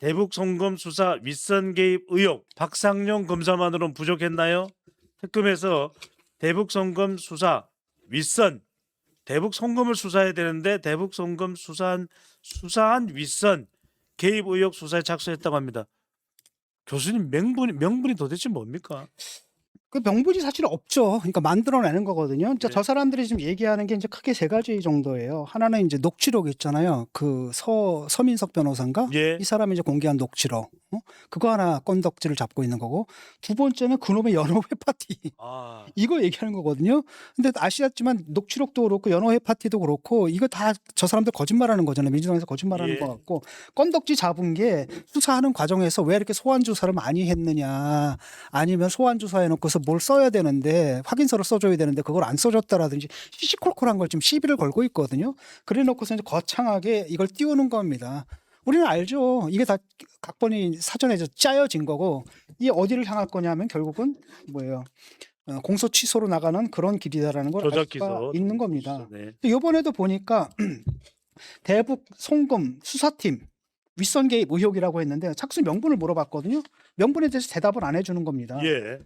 대북 송금 수사 윗선 개입 의혹 박상용 검사만으로는 부족했나요? 특검에서 대북 송금 수사 윗선 대북 송금을 수사해야 되는데 대북 송금 수사한 윗선 개입 의혹 수사에 착수했다고 합니다. 교수님 명분이 도대체 뭡니까? 그 명분이 사실 없죠. 그러니까 만들어내는 거거든요. 네. 저 사람들이 지금 얘기하는 게 이제 크게 세 가지 정도예요. 하나는 이제 녹취록 있잖아요. 그 서민석 변호사인가? 예. 이 사람이 이제 공개한 녹취록. 그거 하나 건덕지를 잡고 있는 거고. 두 번째는 그놈의 연호회 파티. 아, 이거 얘기하는 거거든요. 근데 아시겠지만 녹취록도 그렇고 연호회 파티도 그렇고 이거 다 저 사람들 거짓말하는 거잖아요. 민주당에서 거짓말하는 예. 것 같고 건덕지 잡은 게 수사하는 과정에서 왜 이렇게 소환 조사를 많이 했느냐 아니면 소환 조사해 놓고서 뭘 써야 되는데 확인서를 써줘야 되는데 그걸 안 써줬다라든지 시시콜콜한 걸 지금 시비를 걸고 있거든요. 그래 놓고서 이제 거창하게 이걸 띄우는 겁니다. 우리는 알죠. 이게 다 각본이 사전에 짜여진 거고 이 어디를 향할 거냐면 결국은 뭐예요? 공소 취소로 나가는 그런 길이다라는 걸 알 조작 수가 기소 있는 겁니다. 네. 이번에도 보니까 대북 송금 수사팀 윗선 개입 의혹이라고 했는데 착수 명분을 물어봤거든요. 명분에 대해서 대답을 안 해주는 겁니다. 예.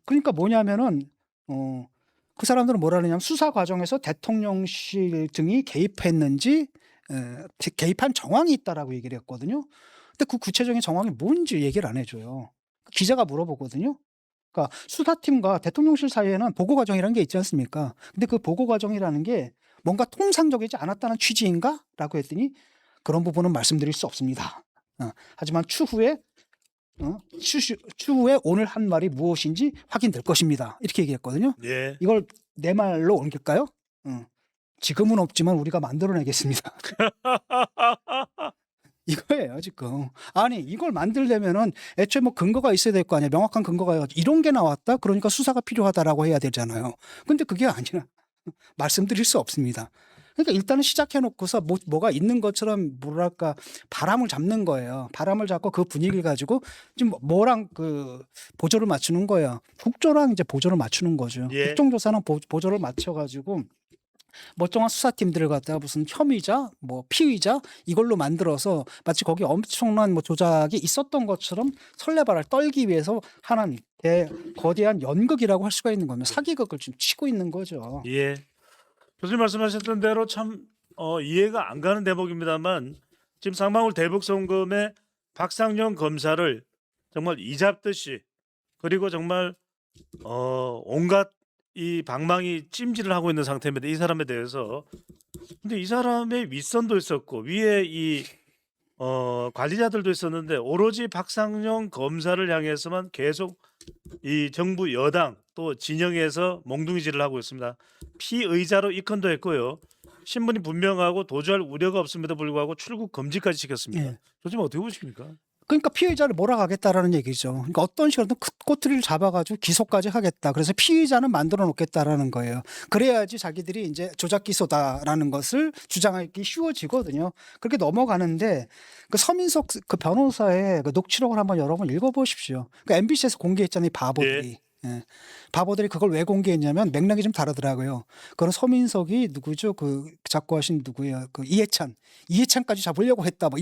그러니까 뭐냐면은 그 사람들은 뭐라느냐면 수사 과정에서 대통령실 등이 개입했는지 개입한 정황이 있다라고 얘기를 했거든요. 근데 그 구체적인 정황이 뭔지 얘기를 안 해줘요. 기자가 물어보거든요. 그러니까 수사팀과 대통령실 사이에는 보고 과정이라는 게 있지 않습니까? 근데 그 보고 과정이라는 게 뭔가 통상적이지 않았다는 취지인가? 라고 했더니 그런 부분은 말씀드릴 수 없습니다. 하지만 추후에 오늘 한 말이 무엇인지 확인될 것입니다. 이렇게 얘기했거든요. 예. 이걸 내 말로 옮길까요? 지금은 없지만 우리가 만들어내겠습니다. 이거예요 지금. 아니 이걸 만들려면은 애초에 뭐 근거가 있어야 될 거 아니에요. 명확한 근거가 이런 게 나왔다. 그러니까 수사가 필요하다라고 해야 되잖아요. 근데 그게 아니라 말씀드릴 수 없습니다. 그러니까 일단은 시작해 놓고서 뭐가 있는 것처럼 뭐랄까 바람을 잡는 거예요. 바람을 잡고 그 분위기를 가지고 지금 뭐랑 그 보조를 맞추는 거예요. 국조랑 이제 보조를 맞추는 거죠. 예. 국정조사는 보조를 맞춰 가지고 멀쩡한 수사팀들을 갖다가 무슨 혐의자, 뭐 피의자 이걸로 만들어서 마치 거기 엄청난 뭐 조작이 있었던 것처럼 설레발을 떨기 위해서 하는 거대한 연극이라고 할 수가 있는 겁니다. 사기극을 지금 치고 있는 거죠. 예. 교수님 말씀하셨던 대로 참 이해가 안 가는 대목입니다만 지금 상방울 대북 송금에 박상용 검사를 정말 이잡듯이 그리고 정말 온갖 이 방망이 찜질을 하고 있는 상태입니다. 이 사람에 대해서. 근데 이 사람의 윗선도 있었고 위에 이 관리자들도 있었는데 오로지 박상용 검사를 향해서만 계속 이 정부 여당 또 진영에서 몽둥이질을 하고 있습니다. 피의자로 입건도 했고요. 신분이 분명하고 도주할 우려가 없음에도 불구하고 출국 금지까지 시켰습니다. 예. 교수님 어떻게 보십니까? 그러니까 피의자를 몰아가겠다라는 얘기죠. 그러니까 어떤 식으로든 꼬투리를 잡아가지고 기소까지 하겠다. 그래서 피의자는 만들어 놓겠다라는 거예요. 그래야지 자기들이 이제 조작 기소다라는 것을 주장하기 쉬워지거든요. 그렇게 넘어가는데 그 서민석 그 변호사의 그 녹취록을 한번 여러분 읽어보십시오. 그 MBC에서 공개했잖아요, 이 바보들이. 예. 바보들이 그걸 왜 공개했냐면 맥락이 좀 다르더라고요. 그건 서민석이 누구죠? 그 작고하신 누구예요? 그 이해찬까지 잡으려고 했다. 뭐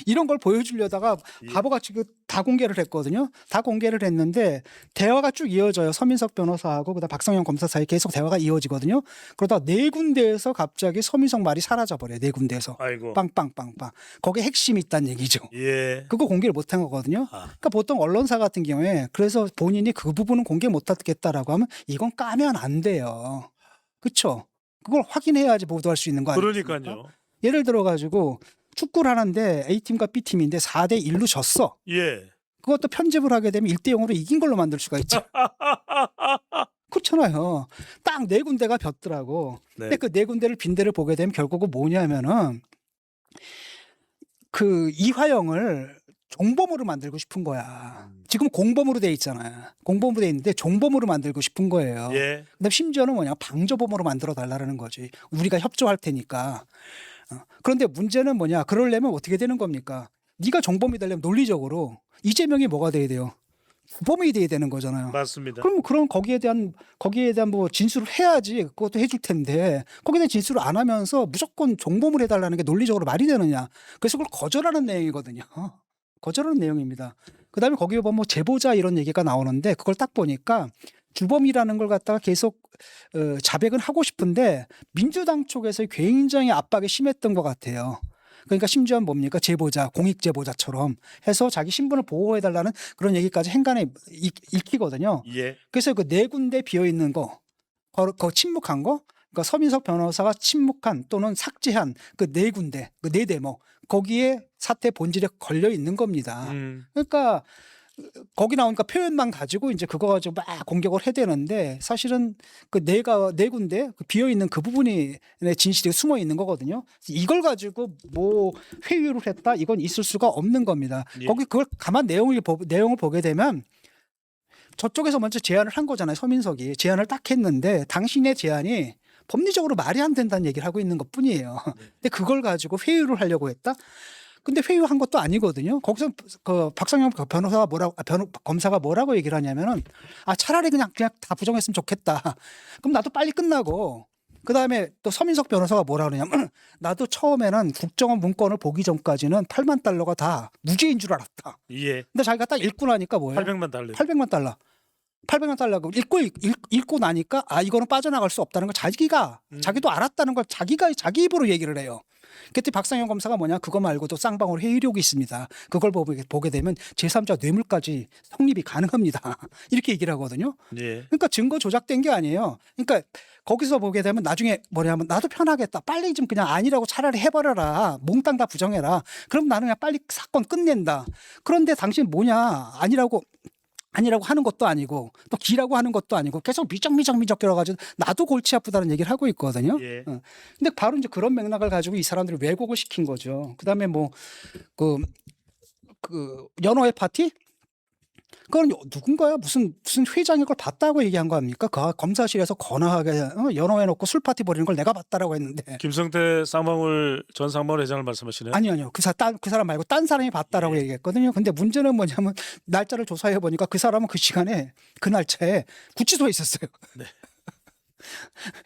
이런 걸 보여주려다가 예. 바보같이 다 공개를 했거든요. 다 공개를 했는데 대화가 쭉 이어져요. 서민석 변호사하고 그다음 박성현 검사 사이 계속 대화가 이어지거든요. 그러다 네 군데에서 갑자기 서민석 말이 사라져 버려요. 네 군데에서 아이고. 빵빵빵빵. 거기에 핵심이 있다는 얘기죠. 예. 그거 공개를 못한 거거든요. 아. 그러니까 보통 언론사 같은 경우에 그래서 본인이 그 부분은 공개 못하겠다라고 하면 이건 까면 안 돼요. 그렇죠? 그걸 확인해야지 보도할 수 있는 거 아니겠습니까? 그러니까요. 예를 들어 가지고 축구를 하는데 A팀과 B팀인데 4대 1로 졌어. 예. 그것도 편집을 하게 되면 1대 0으로 이긴 걸로 만들 수가 있죠. 그렇잖아요. 딱 네 군데가 졌더라고. 네. 근데 그 네 군데를 빈대를 보게 되면 결국은 뭐냐면은 그 이화영을 종범으로 만들고 싶은 거야. 지금 공범으로 돼 있잖아요. 공범으로 돼 있는데 종범으로 만들고 싶은 거예요. 예. 근데 심지어는 뭐냐 방조범으로 만들어 달라는 거지. 우리가 협조할 테니까. 그런데 문제는 뭐냐? 그러려면 어떻게 되는 겁니까? 네가 종범이 되려면 논리적으로 이재명이 뭐가 돼야 돼요? 주범이 돼야 되는 거잖아요. 맞습니다. 그럼 그런 거기에 대한 뭐 진술을 해야지 그것도 해줄 텐데 거기에 대한 진술을 안 하면서 무조건 종범을 해달라는 게 논리적으로 말이 되느냐. 그래서 그걸 거절하는 내용이거든요. 거절하는 내용입니다. 그다음에 거기에 보면 뭐 제보자 이런 얘기가 나오는데 그걸 딱 보니까 주범이라는 걸 갖다가 계속 자백은 하고 싶은데 민주당 쪽에서 굉장히 압박이 심했던 것 같아요. 그러니까 심지어 뭡니까 제보자 공익 제보자처럼 해서 자기 신분을 보호해달라는 그런 얘기까지 행간에 읽히거든요. 예. 그래서 그 네 군데 비어 있는 거, 거 침묵한 거, 그러니까 서민석 변호사가 침묵한 또는 삭제한 그 네 군데, 그 네 대목 거기에 사태 본질에 걸려 있는 겁니다. 그러니까 거기 나오니까 표현만 가지고 이제 그거 가지고 막 공격을 해대는데 사실은 그 네 군데 비어 있는 그 부분이 진실이 숨어 있는 거거든요. 이걸 가지고 뭐 회유를 했다 이건 있을 수가 없는 겁니다. 예. 거기 그걸 가만 내용을 보게 되면 저쪽에서 먼저 제안을 한 거잖아요. 서민석이 제안을 딱 했는데 당신의 제안이 법리적으로 말이 안 된다는 얘기를 하고 있는 것뿐이에요. 근데 그걸 가지고 회유를 하려고 했다. 근데 회유한 것도 아니거든요. 거기서 그 박상영 변호사가 검사가 뭐라고 얘기를 하냐면은 차라리 그냥 다 부정했으면 좋겠다. 그럼 나도 빨리 끝나고 그다음에 또 서민석 변호사가 뭐라 그러냐면 나도 처음에는 국정원 문건을 보기 전까지는 8만 달러가 다 무죄인 줄 알았다. 예. 근데 자기가 딱 읽고 나니까 뭐예요? 800만 달러. 800만 달러. 800만 달러고 읽고 나니까 이거는 빠져나갈 수 없다는 걸 자기도 알았다는 걸 자기 입으로 얘기를 해요. 그때 박상현 검사가 뭐냐 그거 말고도 쌍방울 회의록이 있습니다. 그걸 보게 되면 제3자 뇌물까지 성립이 가능합니다. 이렇게 얘기를 하거든요. 예. 그러니까 증거 조작된 게 아니에요. 그러니까 거기서 보게 되면 나중에 뭐냐면 나도 편하겠다. 빨리 좀 그냥 아니라고 차라리 해버려라. 몽땅 다 부정해라. 그럼 나는 그냥 빨리 사건 끝낸다. 그런데 당신 뭐냐 아니라고 하는 것도 아니고 또 기라고 하는 것도 아니고 계속 미적미적 끌어가지고 나도 골치 아프다는 얘기를 하고 있거든요. 예. 근데 바로 이제 그런 맥락을 가지고 이 사람들이 왜곡을 시킨 거죠. 그다음에 뭐 그 연호회 파티? 그건 누군가요? 무슨 회장이 그걸 봤다고 얘기한 거 아닙니까? 그 검사실에서 거나하게 연호해 놓고 술 파티 벌이는 걸 내가 봤다라고 했는데 김성태 쌍방울 전 쌍방울 회장을 말씀하시네요. 아니요. 그 사람 말고 딴 사람이 봤다라고 얘기했거든요. 근데 문제는 뭐냐면 날짜를 조사해 보니까 그 사람은 그 시간에 그 날짜에 구치소에 있었어요. 네.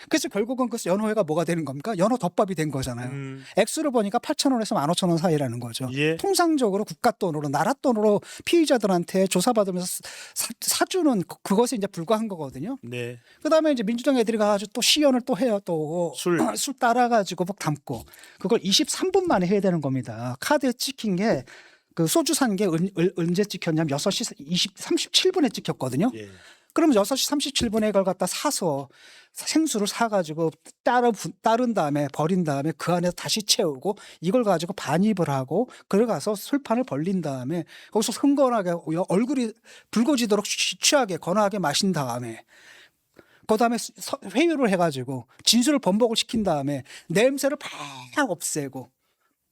그래서 결국은 그 연호회가 뭐가 되는 겁니까? 연호 덮밥이 된 거잖아요. 액수를 보니까 8,000원에서 15,000원 사이라는 거죠. 예. 통상적으로 국가 돈으로 나라 돈으로 피의자들한테 조사받으면서 사주는 그것에 이제 불과한 거거든요. 네. 그다음에 이제 민주당 애들이 가가지고 또 시연을 또 해요. 또 술. 술 따라가지고 막 담고 그걸 23분 만에 해야 되는 겁니다. 카드에 찍힌 게 그 소주 산 게 언제 찍혔냐면 6시 37분에 찍혔거든요. 예. 그럼 6시 37분에 그걸 갖다 사서 생수를 사가지고 따른 다음에 버린 다음에 그 안에 다시 채우고 이걸 가지고 반입을 하고 그걸 가서 술판을 벌린 다음에 거기서 흥건하게 얼굴이 붉어지도록 취하게 건하게 마신 다음에 그다음에 회유를 해가지고 진술을 번복을 시킨 다음에 냄새를 팍 없애고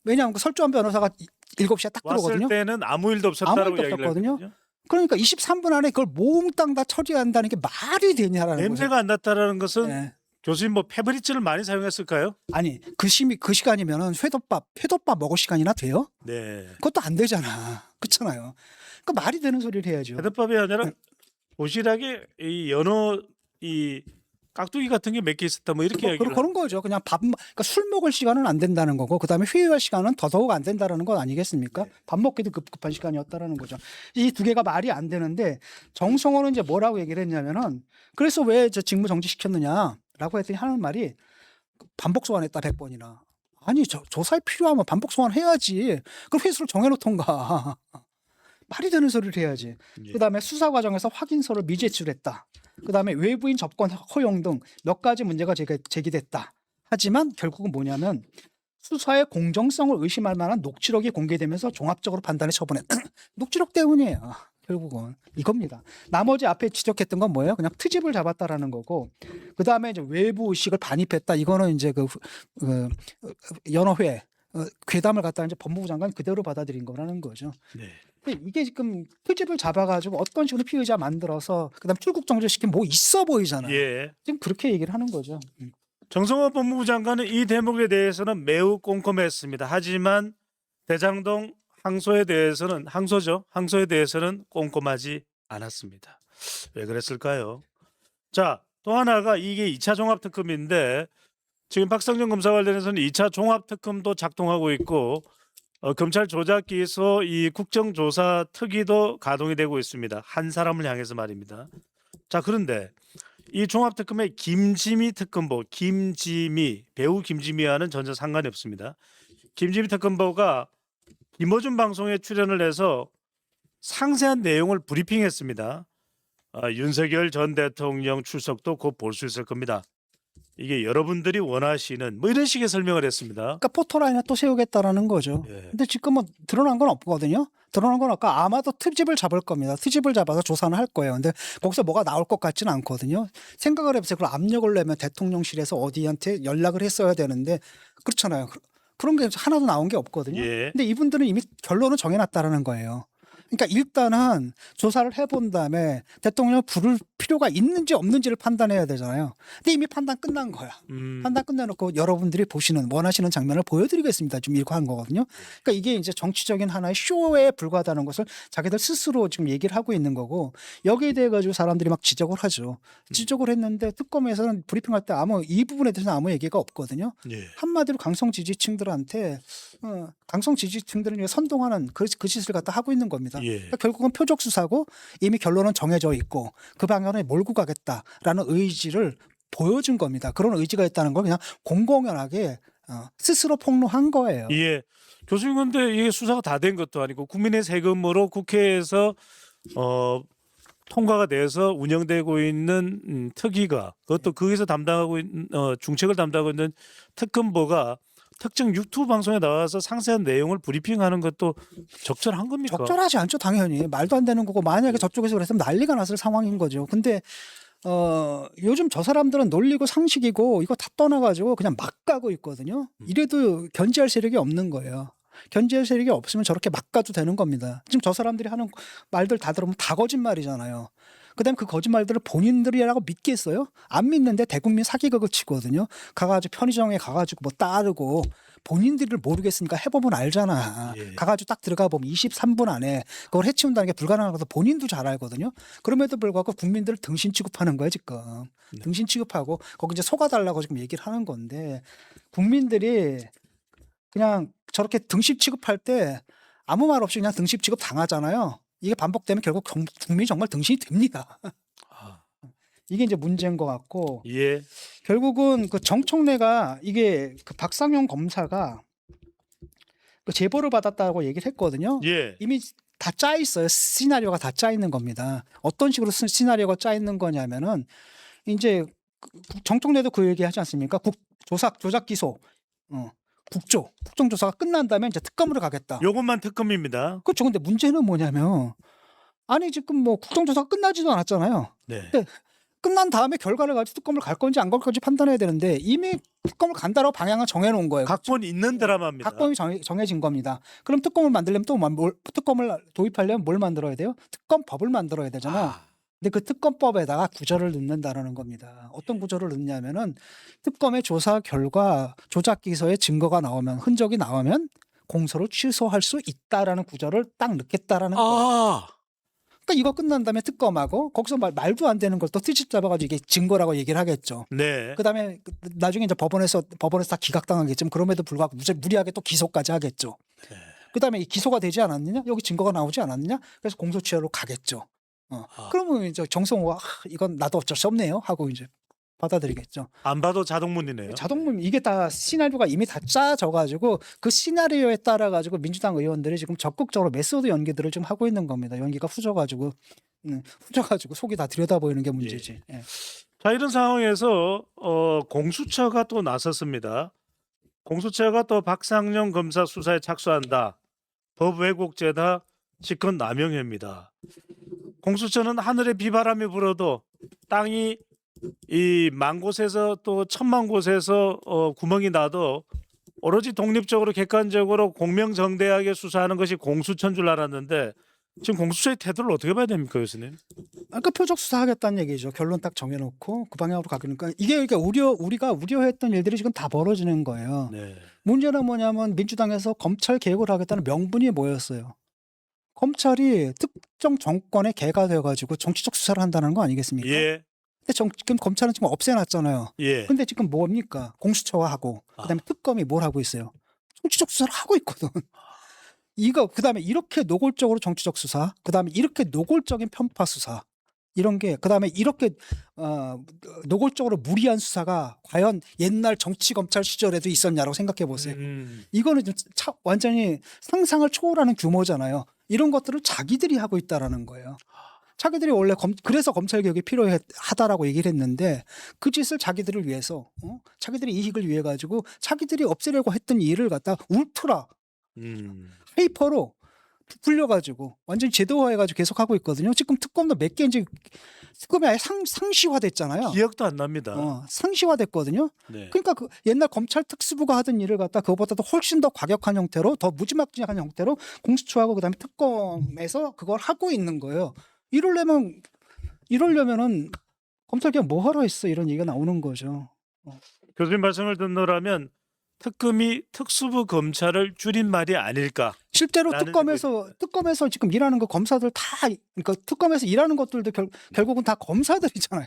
왜냐하면 그 설주환 변호사가 7시에 딱 왔을 들어오거든요. 때는 아무 일도 없었다라고 아무 일도 이야기를 없었거든요. 했거든요. 그러니까 23분 안에 그걸 몽땅 다 처리한다는 게 말이 되냐라는 거죠. 냄새가 안 났다라는 것은 네. 교수님 뭐 페브리즈를 많이 사용했을까요? 아니 그 시간이면은 회덮밥 먹을 시간이나 돼요? 네. 그것도 안 되잖아. 그렇잖아요. 그러니까 말이 되는 소리를 해야죠. 헤드밥이 아니라 도시락에 이 연어 이 깍두기 같은 게 몇 개 있었다 뭐 이렇게 얘기를 그런 거죠. 그냥 그러니까 술 먹을 시간은 안 된다는 거고 그다음에 회유할 시간은 더더욱 안 된다는 건 아니겠습니까? 밥 먹기도 급한 시간이었다라는 거죠. 이 두 개가 말이 안 되는데 정성호는 이제 뭐라고 얘기를 했냐면은 그래서 왜 저 직무 정지 시켰느냐라고 했더니 하는 말이 반복 소환했다 100번이나. 아니 조사에 필요하면 반복 소환해야지. 그럼 회수를 정해놓던가. 말이 되는 소리를 해야지. 예. 그다음에 수사 과정에서 확인서를 미제출했다. 그다음에 외부인 접근 허용 등 몇 가지 문제가 제기됐다. 하지만 결국은 뭐냐면 수사의 공정성을 의심할 만한 녹취록이 공개되면서 종합적으로 판단해 처분했다. 녹취록 때문이에요. 결국은 이겁니다. 나머지 앞에 지적했던 건 뭐예요? 그냥 트집을 잡았다라는 거고 그다음에 이제 외부 의식을 반입했다. 이거는 이제 연어회 괴담을 갖다 이제 법무부 장관 그대로 받아들인 거라는 거죠. 네. 이게 지금 트집을 잡아가지고 어떤 식으로 피의자 만들어서 그다음 출국 정지시키면 뭐 있어 보이잖아요. 예. 지금 그렇게 얘기를 하는 거죠. 정성호 법무부 장관은 이 대목에 대해서는 매우 꼼꼼했습니다. 하지만 대장동 항소에 대해서는 꼼꼼하지 않았습니다. 왜 그랬을까요? 자, 또 하나가 이게 2차 종합특검인데 지금 박상정 검사 관련해서는 2차 종합특검도 작동하고 있고 검찰 조작기소 이 국정조사 특위도 가동이 되고 있습니다. 한 사람을 향해서 말입니다. 자, 그런데 이 종합특검의 김지미 특검보, 김지미 배우 김지미와는 전혀 상관이 없습니다. 김지미 특검보가 김어준 방송에 출연을 해서 상세한 내용을 브리핑했습니다. 윤석열 전 대통령 출석도 곧 볼 수 있을 겁니다. 이게 여러분들이 원하시는 뭐 이런 식의 설명을 했습니다. 그러니까 포토라인을 또 세우겠다라는 거죠. 예. 근데 지금 뭐 드러난 건 없거든요. 드러난 건 아까 아마도 특집을 잡을 겁니다. 특집을 잡아서 조사는 할 거예요. 근데 거기서 뭐가 나올 것 같지는 않거든요. 생각을 해보세요. 그걸 압력을 내면 대통령실에서 어디한테 연락을 했어야 되는데 그렇잖아요. 그런 게 하나도 나온 게 없거든요. 예. 근데 이분들은 이미 결론을 정해놨다라는 거예요. 그러니까 일단은 조사를 해본 다음에 대통령을 부를 필요가 있는지 없는지를 판단해야 되잖아요. 근데 이미 판단 끝난 거야. 판단 끝내놓고 여러분들이 보시는 원하시는 장면을 보여드리겠습니다. 좀 이렇게 한 거거든요. 그러니까 이게 이제 정치적인 하나의 쇼에 불과하다는 것을 자기들 스스로 지금 얘기를 하고 있는 거고 여기에 대해 가지고 사람들이 막 지적을 하죠. 지적을 했는데 특검에서는 브리핑할 때 이 부분에 대해서는 아무 얘기가 없거든요. 예. 한마디로 강성 지지층들한테 강성 지지층들을 위해 선동하는 그 짓을 갖다 하고 있는 겁니다. 예. 그러니까 결국은 표적 수사고 이미 결론은 정해져 있고 그 방향에 몰고 가겠다라는 의지를 보여준 겁니다. 그런 의지가 있다는 걸 그냥 공공연하게 스스로 폭로한 거예요. 예. 교수님 근데 이게 수사가 다 된 것도 아니고 국민의 세금으로 국회에서 통과가 돼서 운영되고 있는 특위가 그것도 거기서 담당하고 있는 중책을 담당하고 있는 특검보가 특정 유튜브 방송에 나와서 상세한 내용을 브리핑하는 것도 적절한 겁니까? 적절하지 않죠, 당연히. 말도 안 되는 거고 만약에 저쪽에서 그랬으면 난리가 났을 상황인 거죠. 근데 요즘 저 사람들은 논리고 상식이고 이거 다 떠나가지고 그냥 막 가고 있거든요. 이래도 견제할 세력이 없는 거예요. 견제할 세력이 없으면 저렇게 막 가도 되는 겁니다. 지금 저 사람들이 하는 말들 다 들으면 다 거짓말이잖아요. 그다음 그 거짓말들을 본인들이라고 믿겠어요? 안 믿는데 대국민 사기극을 치거든요. 가가지고 편의점에 가가지고 뭐 따르고 본인들을 모르겠으니까 해보면 알잖아. 예. 가가지고 딱 들어가 보면 23분 안에 그걸 해치운다는 게 불가능한 것도 본인도 잘 알거든요. 그럼에도 불구하고 국민들을 등신 취급하는 거예요 지금. 등신 취급하고 거기 이제 속아달라고 지금 얘기를 하는 건데 국민들이 그냥 저렇게 등신 취급할 때 아무 말 없이 그냥 등신 취급 당하잖아요. 이게 반복되면 결국 국민이 정말 등신이 됩니다. 아, 이게 이제 문제인 것 같고 예. 결국은 그 정청래가 이게 그 박상용 검사가 그 제보를 받았다고 얘기를 했거든요. 예. 이미 다 짜 있어요. 시나리오가 다 짜 있는 겁니다. 어떤 식으로 시나리오가 짜 있는 거냐면은 이제 정청래도 그 얘기 하지 않습니까? 조작 기소, 국정조사가 끝난 다음에 이제 특검으로 가겠다. 요것만 특검입니다. 그렇죠. 근데 문제는 뭐냐면 아니 지금 뭐 국정조사가 끝나지도 않았잖아요. 네. 끝난 다음에 결과를 가지고 특검을 갈 건지 안 갈 건지 판단해야 되는데 이미 특검을 간다라고 방향을 정해놓은 거예요. 각본 있는 드라마입니다. 각본이 정해진 겁니다. 그럼 특검을 만들려면 또 특검을 도입하려면 뭘 만들어야 돼요? 특검법을 만들어야 되잖아. 아, 근데 그 특검법에다가 구절을 넣는다라는 겁니다. 어떤 구절을 넣냐면은 특검의 조사 결과 조작 기소의 증거가 나오면 흔적이 나오면 공소를 취소할 수 있다라는 구절을 딱 넣겠다라는 거예요. 아, 그러니까 이거 끝난 다음에 특검하고 거기서 말도 안 되는 걸 또 트집 잡아가지고 이게 증거라고 얘기를 하겠죠. 네. 그다음에 나중에 이제 법원에서 다 기각당하겠지만 그럼에도 불구하고 무리하게 또 기소까지 하겠죠. 네. 그다음에 기소가 되지 않았느냐? 여기 증거가 나오지 않았느냐? 그래서 공소취하로 가겠죠. 그러면 이제 정성호가 이건 나도 어쩔 수 없네요 하고 이제 받아들이겠죠. 안 봐도 자동문이네요. 자동문 이게 다 시나리오가 이미 다 짜져가지고 그 시나리오에 따라 가지고 민주당 의원들이 지금 적극적으로 메소드 연기들을 좀 하고 있는 겁니다. 연기가 후져가지고 속이 다 들여다 보이는 게 문제지. 예. 자, 이런 상황에서 공수처가 또 나섰습니다. 공수처가 또 박상영 검사 수사에 착수한다. 법 왜곡죄다. 직권 남용입니다. 공수처는 하늘에 비바람이 불어도 땅이 이 만 곳에서 또 천만 곳에서 구멍이 나도 오로지 독립적으로 객관적으로 공명정대하게 수사하는 것이 공수처인 줄 알았는데 지금 공수처의 태도를 어떻게 봐야 됩니까, 교수님? 아까 표적 수사하겠다는 얘기죠. 결론 딱 정해놓고 그 방향으로 가니까 이게 그러니까 우리가 우려했던 일들이 지금 다 벌어지는 거예요. 네. 문제는 뭐냐면 민주당에서 검찰 개혁을 하겠다는 명분이 뭐였어요? 검찰이 특정 정권의 개가 돼가지고 정치적 수사를 한다는 거 아니겠습니까? 예. 근데 지금 검찰은 지금 없애놨잖아요. 예. 근데 지금 뭡니까? 공수처와 하고 그다음에 특검이 뭘 하고 있어요? 정치적 수사를 하고 있거든. 이거 그다음에 이렇게 노골적으로 정치적 수사, 그다음에 이렇게 노골적인 편파 수사 이런 게 그다음에 이렇게 노골적으로 무리한 수사가 과연 옛날 정치 검찰 시절에도 있었냐라고 생각해 보세요. 이거는 좀 완전히 상상을 초월하는 규모잖아요. 이런 것들을 자기들이 하고 있다라는 거예요. 자기들이 원래 그래서 검찰 개혁이 필요하다라고 얘기를 했는데 그 짓을 자기들을 위해서 자기들의 이익을 위해 가지고 자기들이 없애려고 했던 일을 갖다 울트라 하이퍼로 불려가지고 완전히 제도화해가지고 계속 하고 있거든요. 지금 특검도 몇 개인지 특검이 아예 상시화됐잖아요. 기억도 안 납니다. 상시화됐거든요. 네. 그러니까 그 옛날 검찰 특수부가 하던 일을 갖다 그거보다도 훨씬 더 과격한 형태로 더 무지막지한 형태로 공수처하고 그다음에 특검에서 그걸 하고 있는 거예요. 이러려면은 검찰 개혁 뭐 하러 했어 이런 얘기가 나오는 거죠. 교수님 말씀을 듣노라면 특검이 특수부 검찰을 줄인 말이 아닐까. 실제로 라는 특검에서 지금 일하는 거 검사들 다 그러니까 특검에서 일하는 것들도 결국은 다 검사들이잖아요.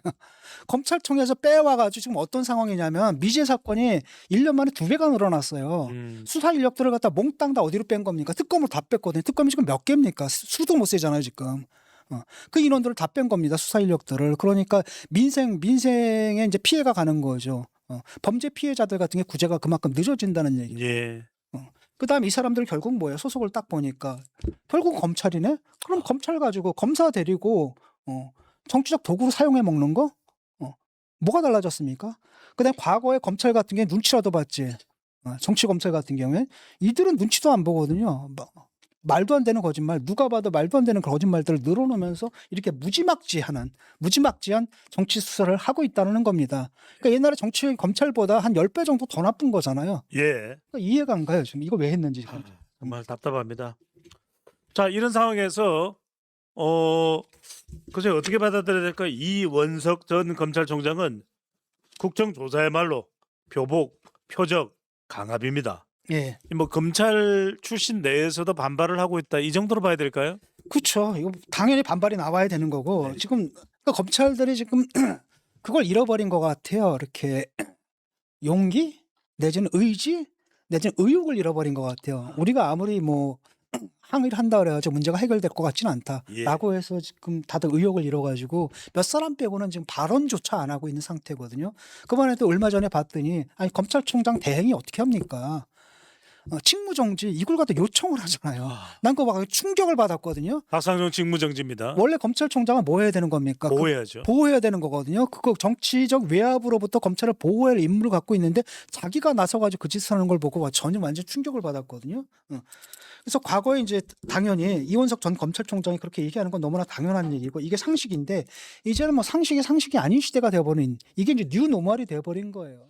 검찰청에서 빼와가지고 지금 어떤 상황이냐면 미제 사건이 1년 만에 2배가 늘어났어요. 수사 인력들을 갖다 몽땅 다 어디로 뺀 겁니까? 특검으로 다 뺐거든요. 특검이 지금 몇 개입니까? 수도 못 세잖아요 지금. 그 인원들을 다 뺀 겁니다. 수사 인력들을. 그러니까 민생에 이제 피해가 가는 거죠. 범죄 피해자들 같은 게 구제가 그만큼 늦어진다는 얘기죠. 예. 그다음에 이 사람들 결국 뭐예요? 소속을 딱 보니까 결국 검찰이네. 그럼 검찰 가지고 검사 데리고 정치적 도구로 사용해 먹는 거? 뭐가 달라졌습니까? 그다음에 과거에 검찰 같은 게 눈치라도 봤지. 정치 검찰 같은 경우에 이들은 눈치도 안 보거든요. 말도 안 되는 거짓말, 누가 봐도 말도 안 되는 거짓말들을 늘어놓으면서 이렇게 무지막지한 정치 수사를 하고 있다는 겁니다. 그러니까 옛날에 정치 검찰보다 한 10배 정도 더 나쁜 거잖아요. 예. 그러니까 이해가 안 가요. 지금 이거 왜 했는지. 정말 답답합니다. 자, 이런 상황에서 그저 어떻게 받아들여야 될까? 이원석 전 검찰총장은 국정조사야말로 표복, 표적, 강압입니다. 예. 뭐 검찰 출신 내에서도 반발을 하고 있다. 이 정도로 봐야 될까요? 그렇죠. 이거 당연히 반발이 나와야 되는 거고 지금 그러니까 검찰들이 지금 그걸 잃어버린 것 같아요. 이렇게 용기 내지는 의지 내지는 의욕을 잃어버린 것 같아요. 우리가 아무리 뭐 항의를 한다 그래가지고 문제가 해결될 것 같지는 않다라고 해서 지금 다들 의욕을 잃어가지고 몇 사람 빼고는 지금 발언조차 안 하고 있는 상태거든요. 그번에도 얼마 전에 봤더니 아니 검찰총장 대행이 어떻게 합니까? 직무정지 이걸 갖다 요청을 하잖아요. 난 그거 막 충격을 받았거든요. 박상정 직무정지입니다. 원래 검찰총장은 뭐 해야 되는 겁니까? 보호해야죠. 보호해야 되는 거거든요. 그거 정치적 외압으로부터 검찰을 보호할 임무를 갖고 있는데 자기가 나서가지고 그 짓을 하는 걸 보고 전혀 완전 충격을 받았거든요. 그래서 과거에 이제 당연히 이원석 전 검찰총장이 그렇게 얘기하는 건 너무나 당연한 얘기고 이게 상식인데 이제는 뭐 상식이 아닌 시대가 되어버린 이게 이제 뉴 노멀이 되어버린 거예요.